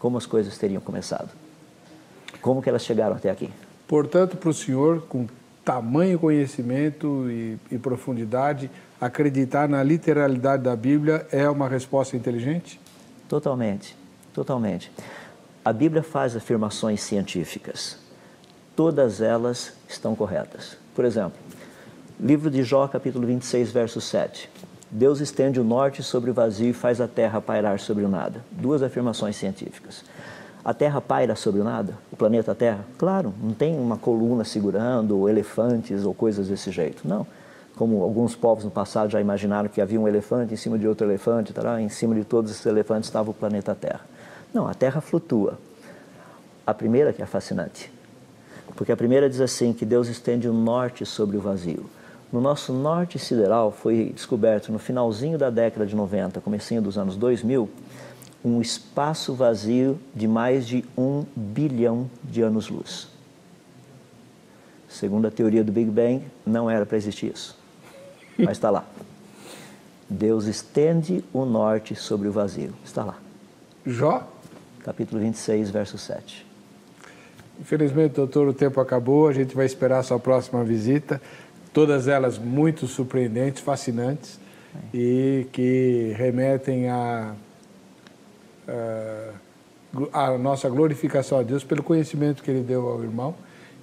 Como as coisas teriam começado? Como que elas chegaram até aqui? Portanto, para o senhor, com tamanho conhecimento e profundidade, acreditar na literalidade da Bíblia é uma resposta inteligente? Totalmente, totalmente. A Bíblia faz afirmações científicas. Todas elas estão corretas. Por exemplo, livro de Jó, capítulo 26, verso 7. Deus estende o norte sobre o vazio e faz a terra pairar sobre o nada. Duas afirmações científicas. A terra paira sobre o nada? O planeta Terra? Claro, não tem uma coluna segurando, ou elefantes, ou coisas desse jeito. Não. Como alguns povos no passado já imaginaram que havia um elefante em cima de outro elefante, em cima de todos esses elefantes estava o planeta Terra. Não, a Terra flutua. A primeira que é fascinante. Porque a primeira diz assim, que Deus estende o norte sobre o vazio. No nosso norte sideral foi descoberto no finalzinho da década de 90, comecinho dos anos 2000, um espaço vazio de mais de 1 bilhão de anos-luz. Segundo a teoria do Big Bang, não era para existir isso. Mas está lá. Deus estende o norte sobre o vazio. Está lá. Jó? Capítulo 26, verso 7. Infelizmente, doutor, o tempo acabou. A gente vai esperar a sua próxima visita. Todas elas muito surpreendentes, fascinantes e que remetem a nossa glorificação a Deus pelo conhecimento que Ele deu ao irmão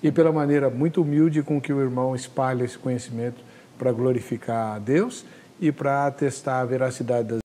e pela maneira muito humilde com que o irmão espalha esse conhecimento para glorificar a Deus e para atestar a veracidade das